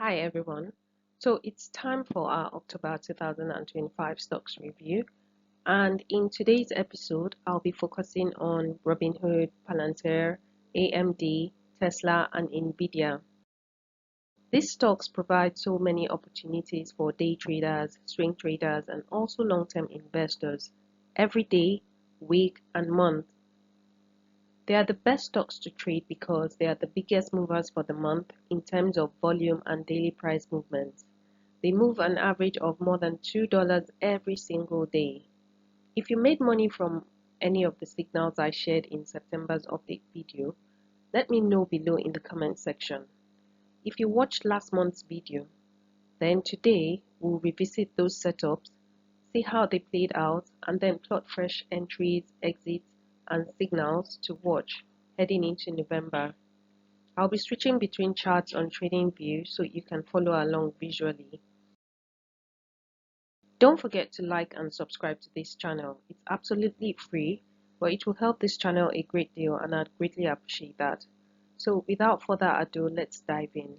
Hi everyone. So it's time for our October 2025 stocks review. And in today's episode, I'll be focusing on Robinhood, Palantir, AMD, Tesla, and NVDA. These stocks provide so many opportunities for day traders, swing traders, and also long-term investors every day, week, and month. They are the best stocks to trade because they are the biggest movers for the month in terms of volume and daily price movements. They move an average of more than $2 every single day. If you made money from any of the signals I shared in September's update video, let me know below in the comment section. If you watched last month's video, then today we'll revisit those setups, see how they played out, and then plot fresh entries, exits, and signals to watch heading into November. I'll be switching between charts on TradingView so you can follow along visually. Don't forget to like and subscribe to this channel. It's absolutely free, but it will help this channel a great deal and I'd greatly appreciate that. So without further ado, let's dive in.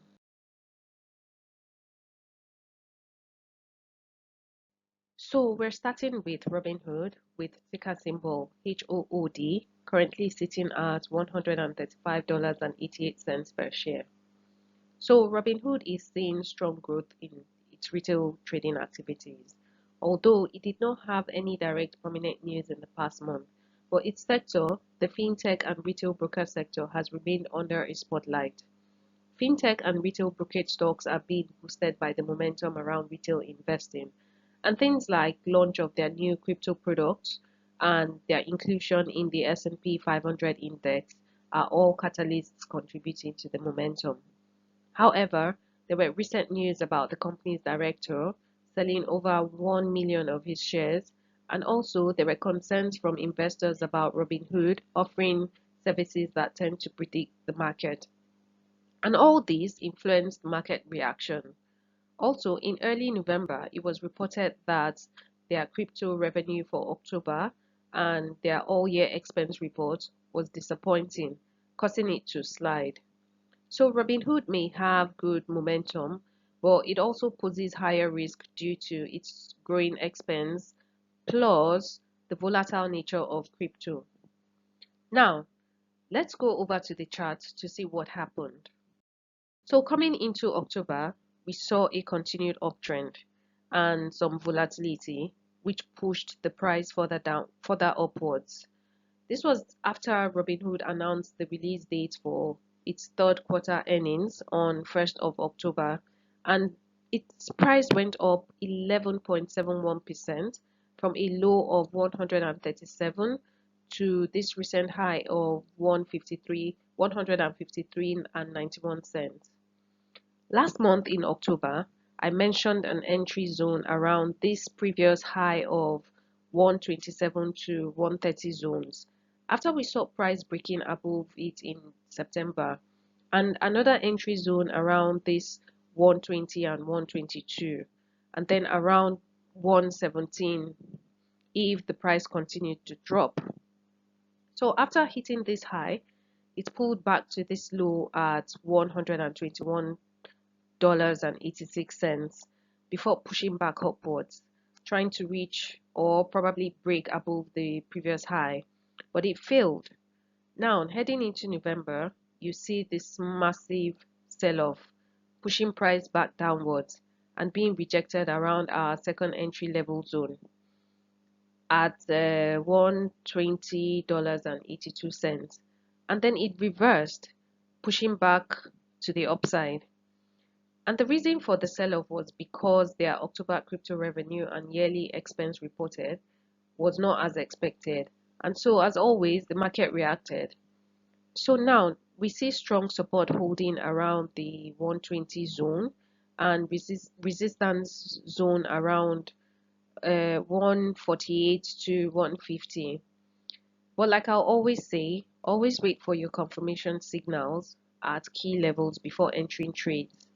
So we're starting with Robinhood with ticker symbol HOOD, currently sitting at $135.88 per share. So Robinhood is seeing strong growth in its retail trading activities, although it did not have any direct prominent news in the past month. But its sector, the fintech and retail broker sector, has remained under a spotlight. Fintech and retail brokerage stocks are being boosted by the momentum around retail investing, and things like launch of their new crypto products and their inclusion in the S&P 500 index are all catalysts contributing to the momentum. However, there were recent news about the company's director selling over 1 million of his shares, and also there were concerns from investors about Robinhood offering services that tend to predict the market. And all these influenced market reaction. Also, in early November, it was reported that their crypto revenue for October and their all-year expense report was disappointing, causing it to slide. So Robinhood may have good momentum, but it also poses higher risk due to its growing expense plus the volatile nature of crypto. Now, let's go over to the chart to see what happened. So coming into October, we saw a continued uptrend and some volatility, which pushed the price further upwards. This was after Robinhood announced the release date for its third quarter earnings on 1st of October, and its price went up 11.71% from a low of 137 to this recent high of 153 and 91 cents. Last month in October, I mentioned an entry zone around this previous high of 127 to 130 zones after we saw price breaking above it in September, and another entry zone around this 120 and 122, and then around 117 if the price continued to drop. So after hitting this high, it pulled back to this low at 121 and 86 cents before pushing back upwards, trying to reach or probably break above the previous high, but it failed. Now, heading into November, you see this massive sell-off, pushing price back downwards and being rejected around our second entry level zone at $120.82, and then it reversed, pushing back to the upside. And the reason for the sell-off was because their October crypto revenue and yearly expense reported was not as expected. And so, as always, the market reacted. So now we see strong support holding around the 120 zone and resistance zone around 148 to 150. But like I'll always say, always wait for your confirmation signals at key levels before entering trades.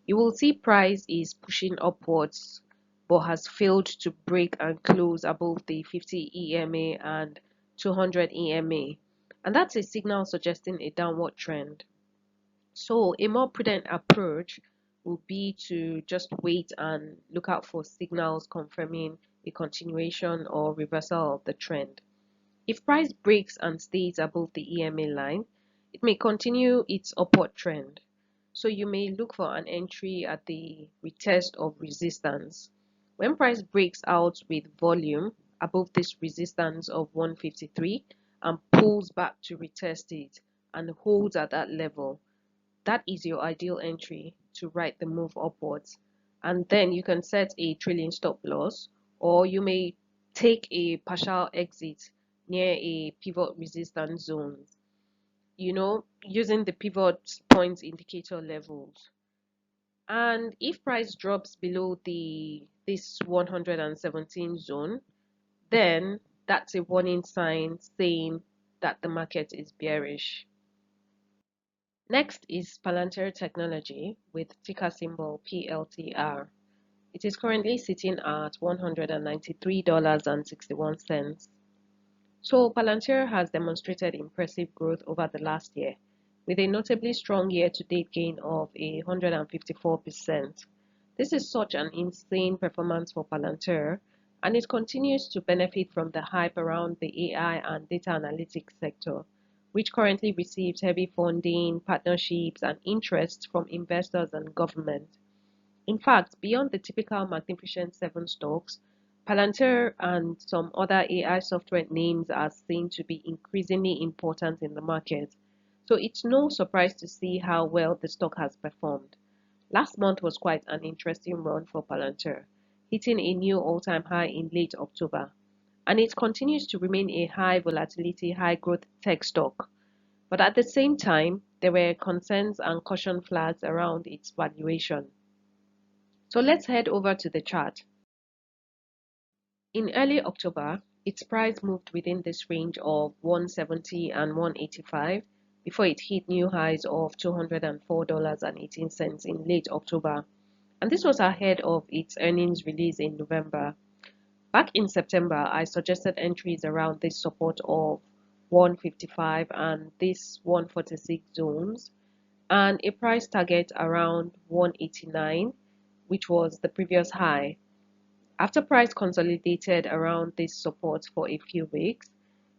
You will see price is pushing upwards but has failed to break and close above the 50 EMA and 200 EMA, and that's a signal suggesting a downward trend. So a more prudent approach will be to just wait and look out for signals confirming a continuation or reversal of the trend. If price breaks and stays above the EMA line, it may continue its upward trend. So you may look for an entry at the retest of resistance. When price breaks out with volume above this resistance of 153 and pulls back to retest it and holds at that level, that is your ideal entry to ride the move upwards. And then you can set a trailing stop loss, or you may take a partial exit near a pivot resistance zone, using the pivot points indicator levels. And if price drops below this 117 zone, then that's a warning sign saying that the market is bearish. Next is Palantir Technology with ticker symbol PLTR. It is currently sitting at $193.61. So Palantir has demonstrated impressive growth over the last year, with a notably strong year-to-date gain of 154%. This is such an insane performance for Palantir, and it continues to benefit from the hype around the AI and data analytics sector, which currently receives heavy funding, partnerships, and interest from investors and government. In fact, beyond the typical Magnificent Seven stocks, Palantir and some other AI software names are seen to be increasingly important in the market. So it's no surprise to see how well the stock has performed. Last month was quite an interesting run for Palantir, hitting a new all-time high in late October. And it continues to remain a high volatility, high growth tech stock. But at the same time, there were concerns and caution flags around its valuation. So let's head over to the chart. In early October, its price moved within this range of 170 and 185 before it hit new highs of $204.18 in late October. And this was ahead of its earnings release in November. Back in September, I suggested entries around this support of 155 and this 146 zones, and a price target around 189, which was the previous high. After price consolidated around this support for a few weeks,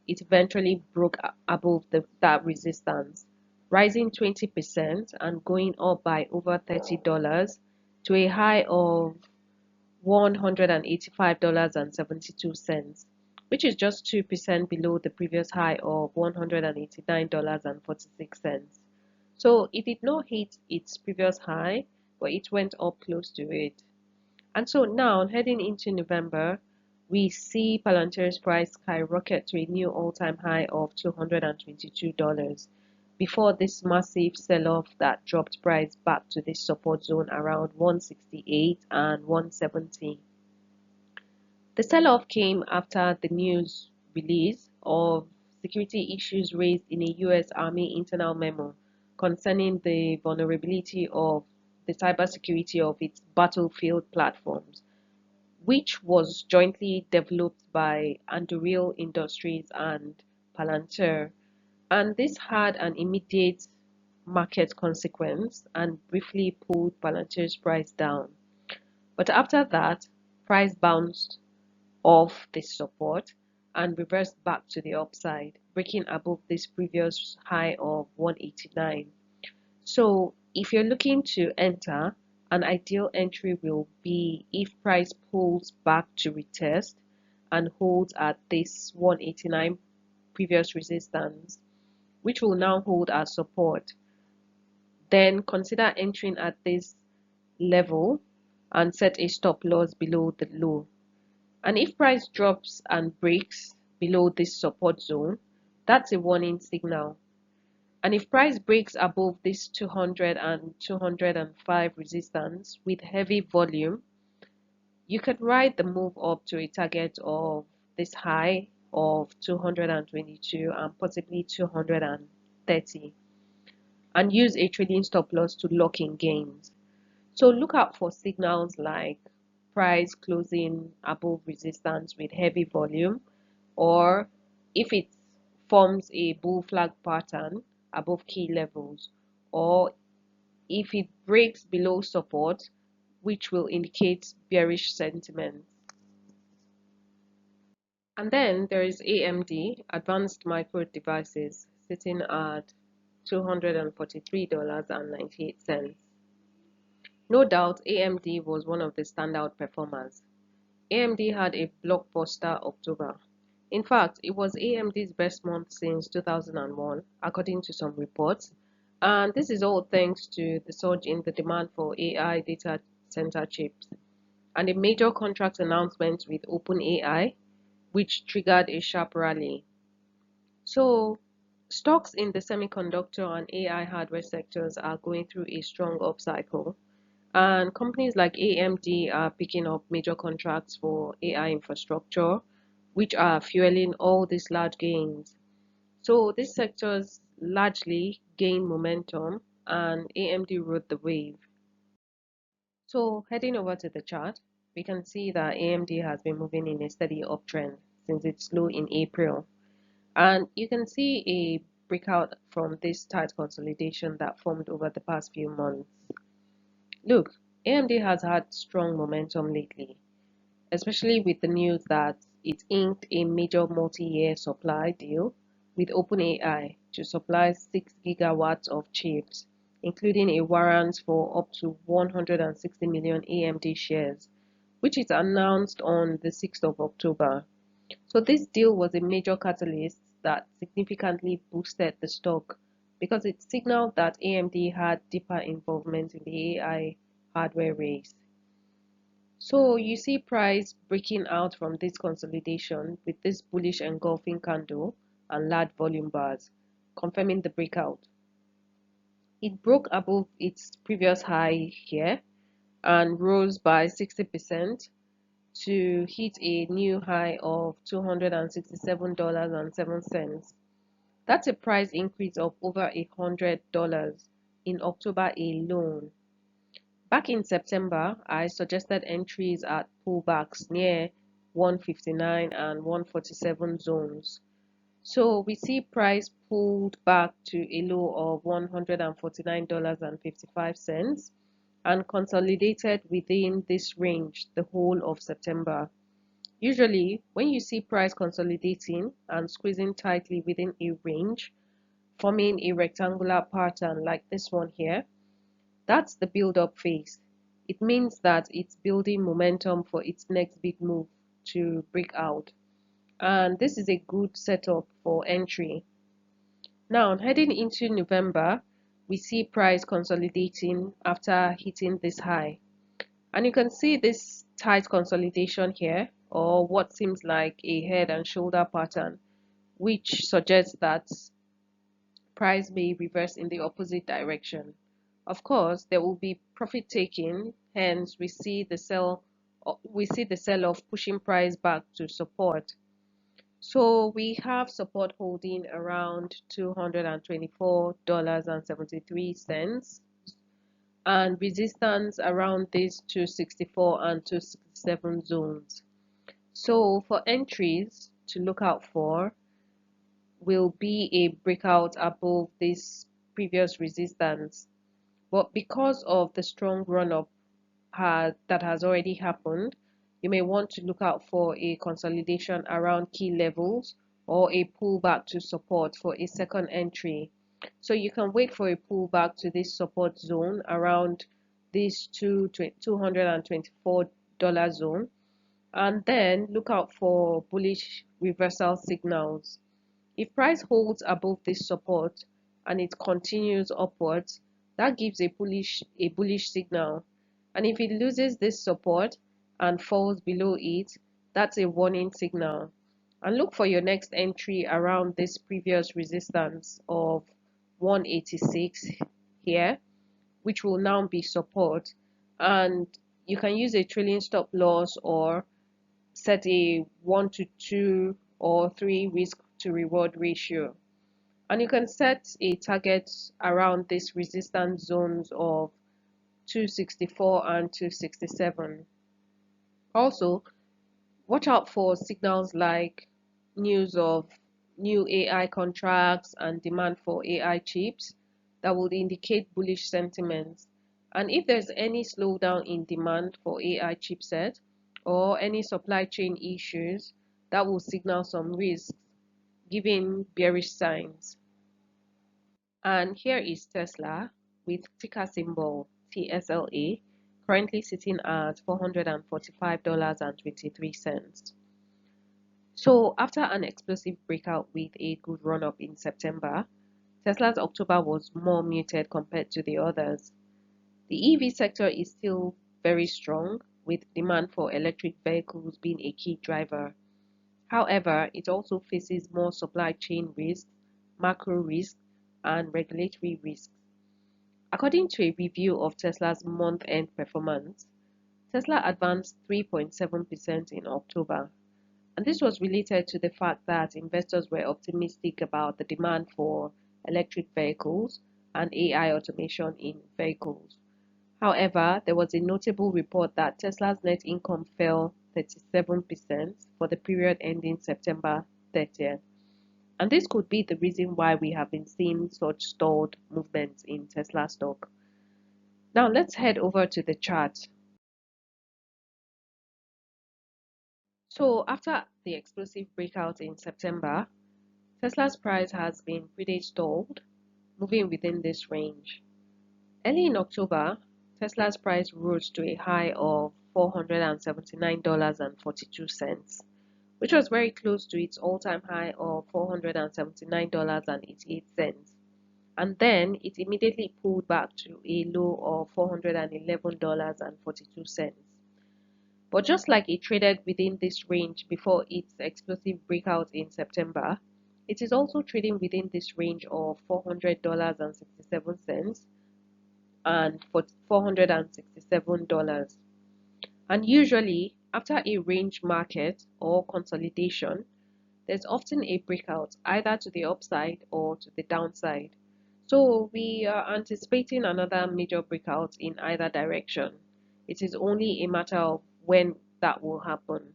it eventually broke above that resistance, rising 20% and going up by over $30 to a high of $185.72, which is just 2% below the previous high of $189.46. So it did not hit its previous high, but it went up close to it. And so now, heading into November, we see Palantir's price skyrocket to a new all-time high of $222 before this massive sell-off that dropped price back to this support zone around 168 and 170. The sell-off came after the news release of security issues raised in a US Army internal memo concerning the vulnerability of the cybersecurity of its battlefield platforms, which was jointly developed by Anduril Industries and Palantir. And this had an immediate market consequence and briefly pulled Palantir's price down. But after that, price bounced off this support and reversed back to the upside, breaking above this previous high of 189. So if you're looking to enter, an ideal entry will be if price pulls back to retest and holds at this 189 previous resistance, which will now hold as support. Then consider entering at this level and set a stop loss below the low. And if price drops and breaks below this support zone, that's a warning signal. And if price breaks above this 200 and 205 resistance with heavy volume, you can ride the move up to a target of this high of 222 and possibly 230 and use a trading stop loss to lock in gains. So look out for signals like price closing above resistance with heavy volume, or if it forms a bull flag pattern above key levels, or if it breaks below support, which will indicate bearish sentiment. And then there is AMD, Advanced Micro Devices, sitting at $243.98. No doubt AMD was one of the standout performers. AMD had a blockbuster October. In fact, it was AMD's best month since 2001, according to some reports. And this is all thanks to the surge in the demand for AI data center chips and a major contract announcement with OpenAI, which triggered a sharp rally. So, stocks in the semiconductor and AI hardware sectors are going through a strong upcycle, and companies like AMD are picking up major contracts for AI infrastructure, which are fueling all these large gains. So, these sectors largely gain momentum, and AMD rode the wave. So, heading over to the chart, we can see that AMD has been moving in a steady uptrend since its low in April. And you can see a breakout from this tight consolidation that formed over the past few months. Look, AMD has had strong momentum lately, especially with the news that it inked a major multi-year supply deal with OpenAI to supply 6 gigawatts of chips, including a warrant for up to 160 million AMD shares, which it announced on the 6th of October. So this deal was a major catalyst that significantly boosted the stock because it signaled that AMD had deeper involvement in the AI hardware race. So you see price breaking out from this consolidation with this bullish engulfing candle and large volume bars, confirming the breakout. It broke above its previous high here and rose by 60% to hit a new high of $267.07. That's a price increase of over $100 in October alone. Back in September, I suggested entries at pullbacks near 159 and 147 zones. So we see price pulled back to a low of $149.55 and consolidated within this range the whole of September. Usually, when you see price consolidating and squeezing tightly within a range, forming a rectangular pattern like this one here, that's the build-up phase. It means that it's building momentum for its next big move to break out. And this is a good setup for entry. Now, heading into November, we see price consolidating after hitting this high. And you can see this tight consolidation here, or what seems like a head and shoulder pattern, which suggests that price may reverse in the opposite direction. Of course, there will be profit taking, hence we see the sell off pushing price back to support. So we have support holding around $224.73 and resistance around these 264 and 267 zones. So for entries to look out for will be a breakout above this previous resistance. But because of the strong run up that has already happened, you may want to look out for a consolidation around key levels or a pullback to support for a second entry. So you can wait for a pullback to this support zone around this $224 zone, and then look out for bullish reversal signals. If price holds above this support and it continues upwards, that gives a bullish signal. And if it loses this support and falls below it, that's a warning signal. And look for your next entry around this previous resistance of 186 here, which will now be support. And you can use a trailing stop loss or set a 1 to 2 or 3 risk to reward ratio. And you can set a target around these resistance zones of 264 and 267. Also, watch out for signals like news of new AI contracts and demand for AI chips, that would indicate bullish sentiments. And if there's any slowdown in demand for AI chipset or any supply chain issues, that will signal some risks, giving bearish signs. And here is Tesla with ticker symbol TSLA, currently sitting at $445.23. So after an explosive breakout with a good run up in September, Tesla's October was more muted compared to the others. The EV sector is still very strong, with demand for electric vehicles being a key driver. However, it also faces more supply chain risks, macro risks, and regulatory risks. According to a review of Tesla's month-end performance, Tesla advanced 3.7% in October, and this was related to the fact that investors were optimistic about the demand for electric vehicles and AI automation in vehicles. However, there was a notable report that Tesla's net income fell 37% for the period ending September 30th. And this could be the reason why we have been seeing such stalled movements in Tesla stock. Now let's head over to the chart. So after the explosive breakout in September, Tesla's price has been pretty stalled, moving within this range. Early in October, Tesla's price rose to a high of $479.42, which was very close to its all-time high of $479.88. And then it immediately pulled back to a low of $411.42. But just like it traded within this range before its explosive breakout in September, it is also trading within this range of $400.67 and $467. And usually, after a range market or consolidation, there's often a breakout either to the upside or to the downside. So we are anticipating another major breakout in either direction. It is only a matter of when that will happen.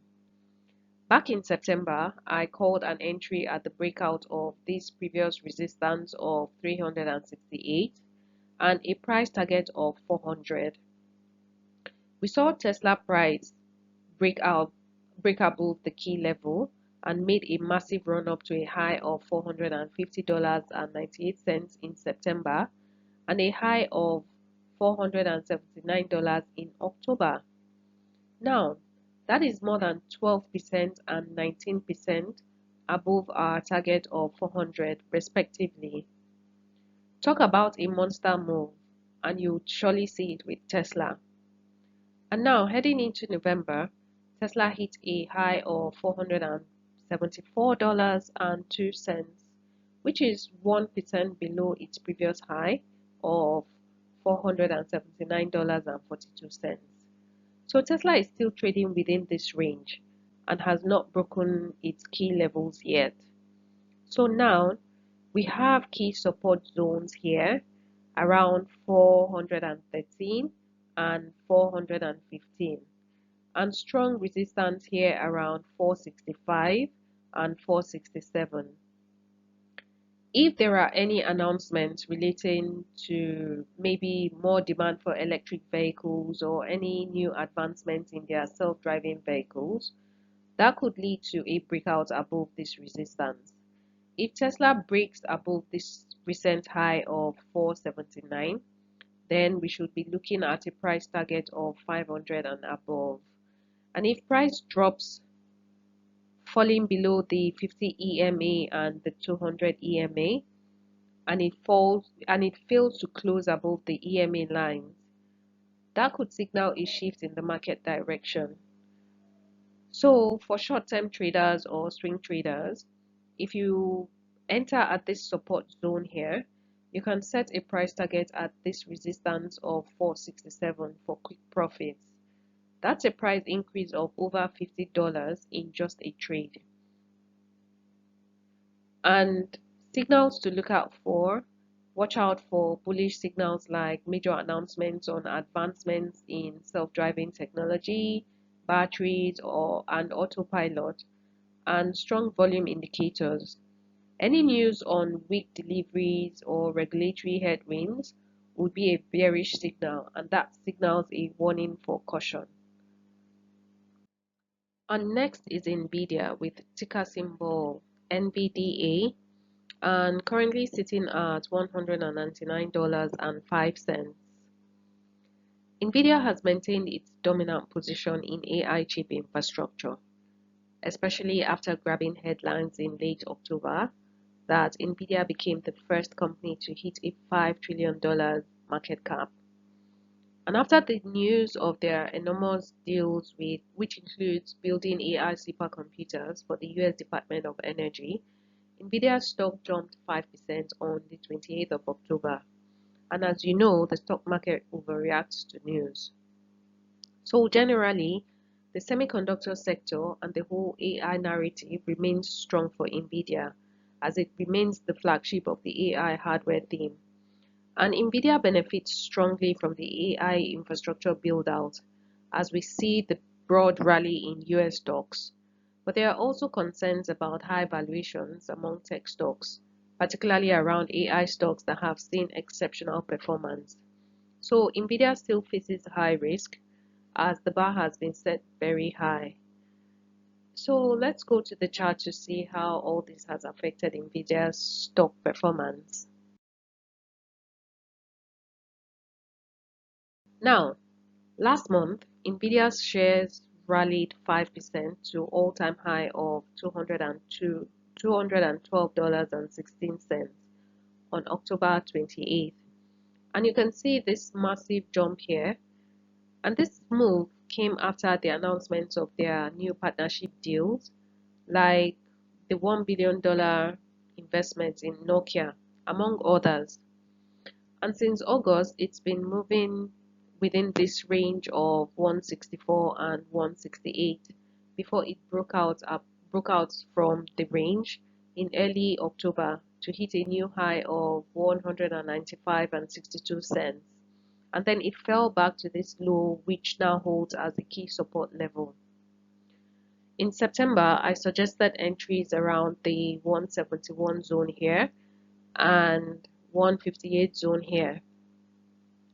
Back in September, I called an entry at the breakout of this previous resistance of 368 and a price target of 400. We saw Tesla price break above the key level and made a massive run up to a high of $450.98 in September and a high of $479 in October. Now, that is more than 12% and 19% above our target of 400 respectively. Talk about a monster move, and you'll surely see it with Tesla. And now, heading into November, Tesla hit a high of $474.02, which is 1% below its previous high of $479.42. So Tesla is still trading within this range and has not broken its key levels yet. So now we have key support zones here around 413 and 415 and strong resistance here around 465 and 467. If there are any announcements relating to maybe more demand for electric vehicles or any new advancements in their self-driving vehicles, that could lead to a breakout above this resistance. If Tesla breaks above this recent high of 479, then we should be looking at a price target of 500 and above. And if price drops falling below the 50 EMA and the 200 EMA, and it fails to close above the EMA lines, that could signal a shift in the market direction. So for short-term traders or swing traders, if you enter at this support zone here, you can set a price target at this resistance of 467 for quick profits. That's a price increase of over $50 in just a trade. And signals to look out for: watch out for bullish signals like major announcements on advancements in self-driving technology, batteries and autopilot, and strong volume indicators. Any news on weak deliveries or regulatory headwinds would be a bearish signal, and that signals a warning for caution. And next is NVDA with ticker symbol NVDA and currently sitting at $199.05. NVIDIA has maintained its dominant position in AI chip infrastructure, especially after grabbing headlines in late October that NVIDIA became the first company to hit a $5 trillion market cap. And after the news of their enormous deals which includes building AI supercomputers for the US Department of Energy, NVIDIA's stock jumped 5% on the 28th of October. And as you know, the stock market overreacts to news. So generally, the semiconductor sector and the whole AI narrative remains strong for NVIDIA as it remains the flagship of the AI hardware theme. And NVIDIA benefits strongly from the AI infrastructure build-out as we see the broad rally in US stocks. But there are also concerns about high valuations among tech stocks, particularly around AI stocks that have seen exceptional performance. So NVIDIA still faces high risk as the bar has been set very high. So let's go to the chart to see how all this has affected NVIDIA's stock performance. Now, last month, NVIDIA's shares rallied 5% to all-time high of $212.16 on October 28th. And you can see this massive jump here. And this move came after the announcement of their new partnership deals, like the $1 billion investment in Nokia, among others. And since August, it's been moving within this range of 164 and 168 before it broke out from the range in early October to hit a new high of 195 and 62 cents. And then it fell back to this low, which now holds as a key support level. In September, I suggested entries around the 171 zone here and 158 zone here,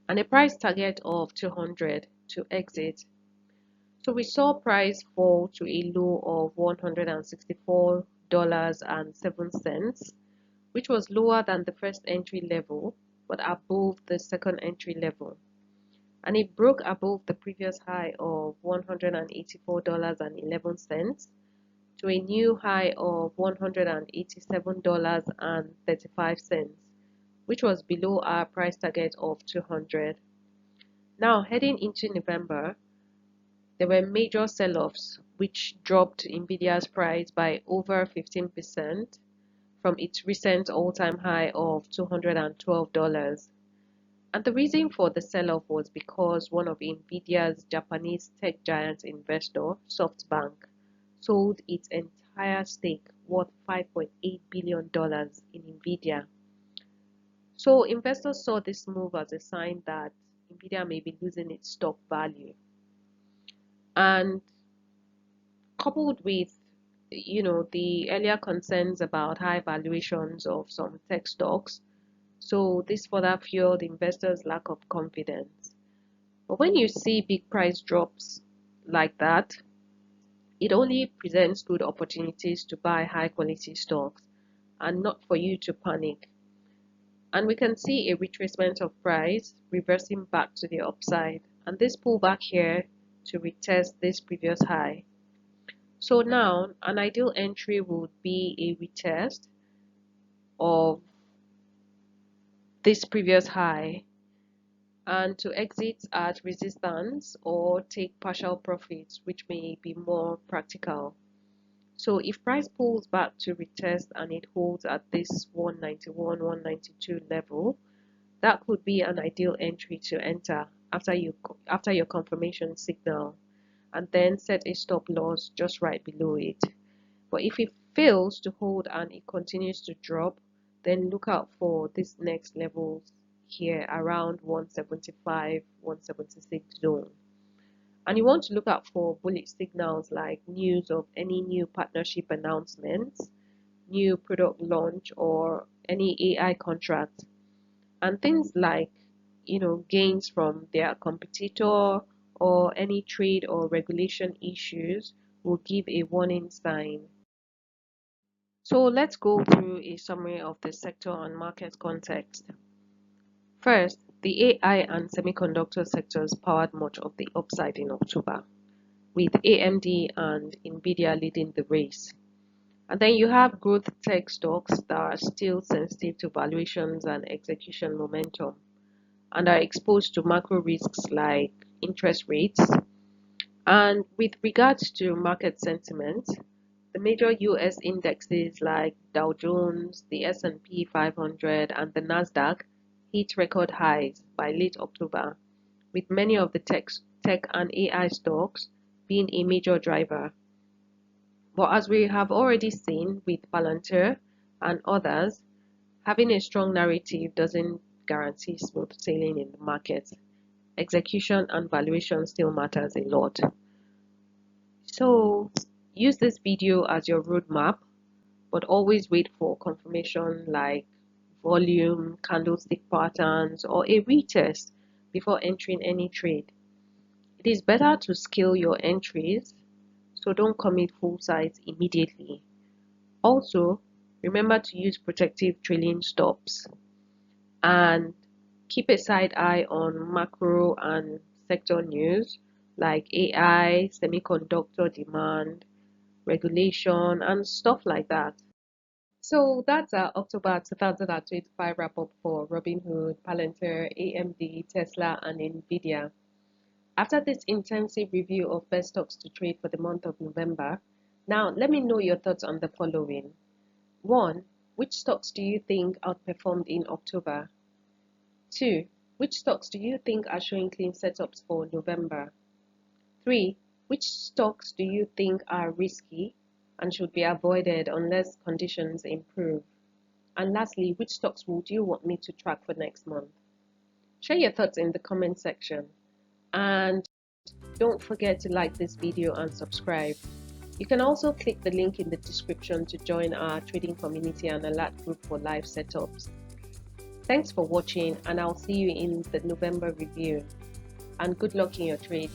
and a price target of 200 to exit. So we saw price fall to a low of $164.07, which was lower than the first entry level, but above the second entry level. And it broke above the previous high of $184.11 to a new high of $187.35, which was below our price target of 200. Now, heading into November, there were major sell-offs which dropped NVIDIA's price by over 15% from its recent all-time high of $212. And the reason for the sell-off was because one of NVIDIA's Japanese tech giant investor, SoftBank, sold its entire stake worth $5.8 billion in NVIDIA. So investors saw this move as a sign that NVIDIA may be losing its stock value. And coupled with the earlier concerns about high valuations of some tech stocks, so this further fueled investors' lack of confidence. But when you see big price drops like that, it only presents good opportunities to buy high quality stocks and not for you to panic. And we can see a retracement of price reversing back to the upside, and this pullback here to retest this previous high. So now an ideal entry would be a retest of this previous high and to exit at resistance or take partial profits, which may be more practical. So if price pulls back to retest and it holds at this 191, 192 level, that could be an ideal entry to enter after your confirmation signal, and then set a stop loss just right below it. But if it fails to hold and it continues to drop, then look out for this next levels here around 175, 176 zone. And you want to look out for bullish signals like news of any new partnership announcements, new product launch or any AI contract. And things like, gains from their competitor or any trade or regulation issues will give a warning sign. So let's go through a summary of the sector and market context. First, the AI and semiconductor sectors powered much of the upside in October, with AMD and NVDA leading the race. And then you have growth tech stocks that are still sensitive to valuations and execution momentum and are exposed to macro risks like interest rates. And with regards to market sentiment, the major US indexes like Dow Jones, the S&P 500, and the Nasdaq hit record highs by late October, with many of the tech and AI stocks being a major driver. But as we have already seen with PLTR and others, having a strong narrative doesn't guarantee smooth sailing in the market. Execution and valuation still matters a lot. So use this video as your roadmap, but always wait for confirmation like volume, candlestick patterns, or a retest before entering any trade. It is better to scale your entries, so don't commit full size immediately. Also, remember to use protective trailing stops and keep a side eye on macro and sector news like AI, semiconductor demand, regulation, and stuff like that. So that's our October 2025 wrap up for Robinhood, Palantir, AMD, Tesla, and NVIDIA. After this intensive review of best stocks to trade for the month of November, now let me know your thoughts on the following. 1. Which stocks do you think outperformed in October? 2. Which stocks do you think are showing clean setups for November? 3. Which stocks do you think are risky and should be avoided unless conditions improve? And lastly, which stocks would you want me to track for next month? Share your thoughts in the comment section. And don't forget to like this video and subscribe. You can also click the link in the description to join our trading community and alert group for live setups. Thanks for watching, and I'll see you in the November review. And good luck in your trade.